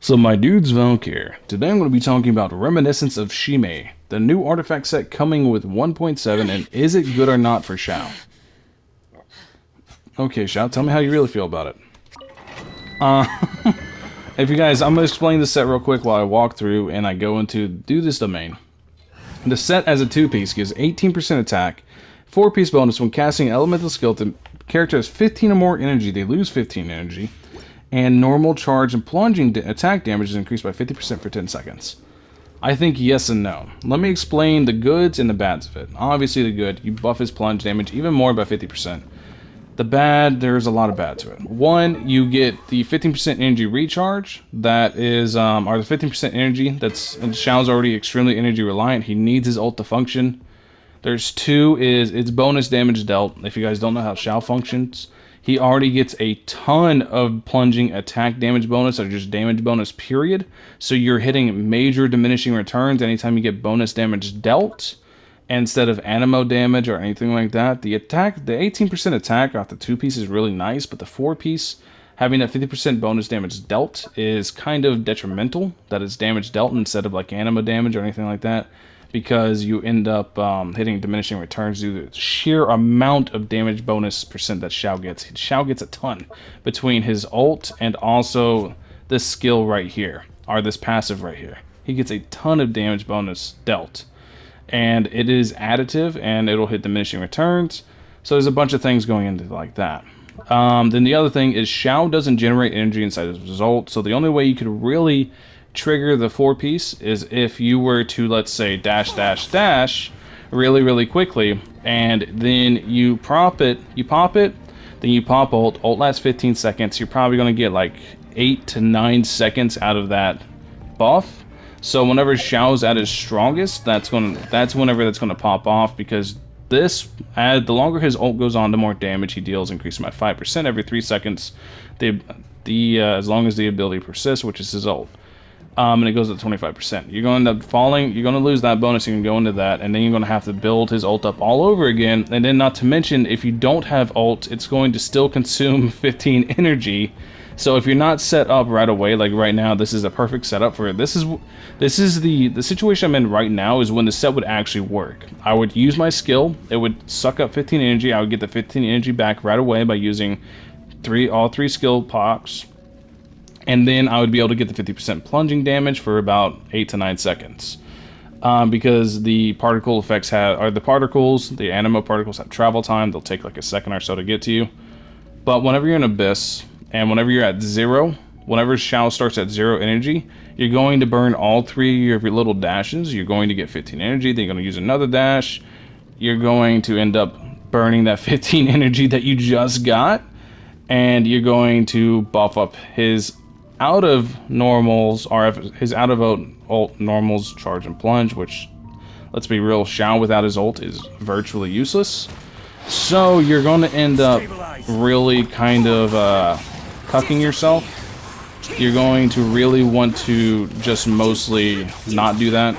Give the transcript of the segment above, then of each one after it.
So my dude's Valkyr. Today I'm going to be talking about Reminiscence of Shime, the new artifact set coming with 1.7, and is it good or not for Xiao? Okay, Xiao, tell me how you really feel about it. Uh, if you guys, I'm going to explain the set real quick while I walk through and I go into do this domain. The set as a 2-piece gives 18% attack, 4-piece bonus when casting elemental skill. The character has 15 or more energy, they lose 15 energy. And normal charge and plunging attack damage is increased by 50% for 10 seconds. I think yes and no. Let me explain the goods and the bads of it. Obviously the good, you buff his plunge damage even more by 50%. The bad, there's a lot of bad to it. One, you get the 15% energy recharge. That is, or the 15% energy. That's, and Xiao's already extremely energy reliant. He needs his ult to function. There's two is it's bonus damage dealt. If you guys don't know how Xiao functions, he already gets a ton of plunging attack damage bonus, or just damage bonus period. So you're hitting major diminishing returns anytime you get bonus damage dealt, instead of animo damage or anything like that. The 18% attack off the 2-piece is really nice, but the 4-piece, having that 50% bonus damage dealt is kind of detrimental. That is damage dealt instead of like animo damage or anything like that, because you end up hitting diminishing returns due to the sheer amount of damage bonus percent that Xiao gets. Xiao gets a ton between his ult and also this skill right here, or this passive right here. He gets a ton of damage bonus dealt, and it is additive, and it'll hit diminishing returns. So there's a bunch of things going into like that. Then the other thing is Xiao doesn't generate energy inside his ult, so the only way you could really trigger the 4-piece is if you were to, let's say, dash dash dash really quickly, and then you pop it, then you pop ult lasts 15 seconds. You're probably going to get like 8 to 9 seconds out of that buff. So whenever Xiao's at his strongest, that's whenever that's going to pop off, because the longer his ult goes on, the more damage he deals, increasing by 5% every 3 seconds. As long as the ability persists, which is his ult. And it goes at 25%. You're going to end up falling, you're going to lose that bonus, you can go into that, and then you're going to have to build his ult up all over again. And then not to mention, if you don't have ult, it's going to still consume 15 energy. So if you're not set up right away, like right now, this is a perfect setup for it. This is the situation I'm in right now is when the set would actually work. I would use my skill, it would suck up 15 energy, I would get the 15 energy back right away by using all three skill pops. And then I would be able to get the 50% plunging damage for about 8 to 9 seconds. Because the particle effects the animo particles have travel time. They'll take like a second or so to get to you. But whenever you're in Abyss, and whenever you're at 0, whenever Xiao starts at 0 energy, you're going to burn all 3 of your little dashes. You're going to get 15 energy, then you're going to use another dash. You're going to end up burning that 15 energy that you just got. And you're going to buff up his out of normals, or his out of ult normals, charge and plunge, which, let's be real, Xiao without his ult is virtually useless. So you're going to end up really kind of cucking yourself. You're going to really want to just mostly not do that.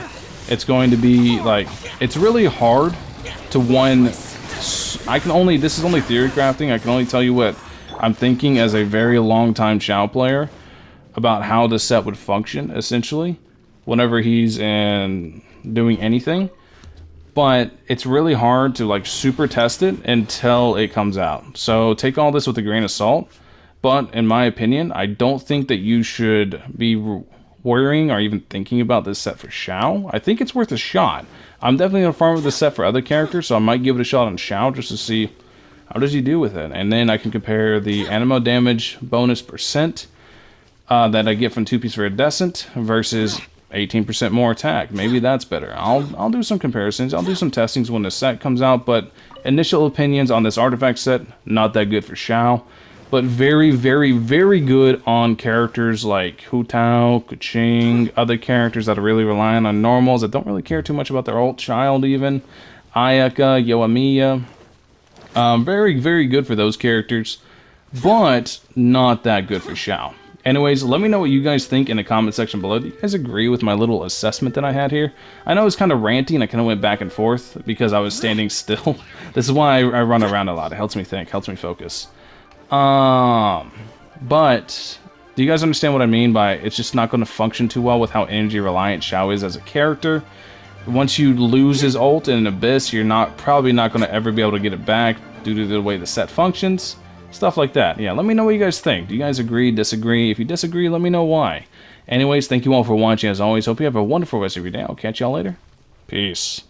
It's going to be like, it's really hard to this is only theory crafting. I can only tell you what I'm thinking as a very long time Xiao player about how the set would function, essentially, whenever he's doing anything. But it's really hard to like super test it until it comes out. So take all this with a grain of salt. But in my opinion, I don't think that you should be worrying or even thinking about this set for Xiao. I think it's worth a shot. I'm definitely going to farm with this set for other characters, so I might give it a shot on Xiao just to see how does he do with it. And then I can compare the animo damage bonus percent that I get from 2-piece Iridescent versus 18% more attack. Maybe that's better. I'll do some comparisons. I'll do some testings when the set comes out, but initial opinions on this artifact set, not that good for Xiao, but very good on characters like Hu Tao, Kuching, other characters that are really relying on normals that don't really care too much about their ult, Child even, Ayaka, Yoimiya. Very good for those characters, but not that good for Xiao. Anyways, let me know what you guys think in the comment section below. Do you guys agree with my little assessment that I had here? I know it was kind of ranty and I kind of went back and forth because I was standing still. This is why I run around a lot. It helps me think, helps me focus. But Do you guys understand what I mean by it's just not going to function too well with how energy reliant Xiao is as a character? Once you lose his ult in an Abyss, you're probably not going to ever be able to get it back due to the way the set functions. Stuff like that. Yeah, let me know what you guys think. Do you guys agree, disagree? If you disagree, let me know why. Anyways, thank you all for watching as always. Hope you have a wonderful rest of your day. I'll catch y'all later. Peace.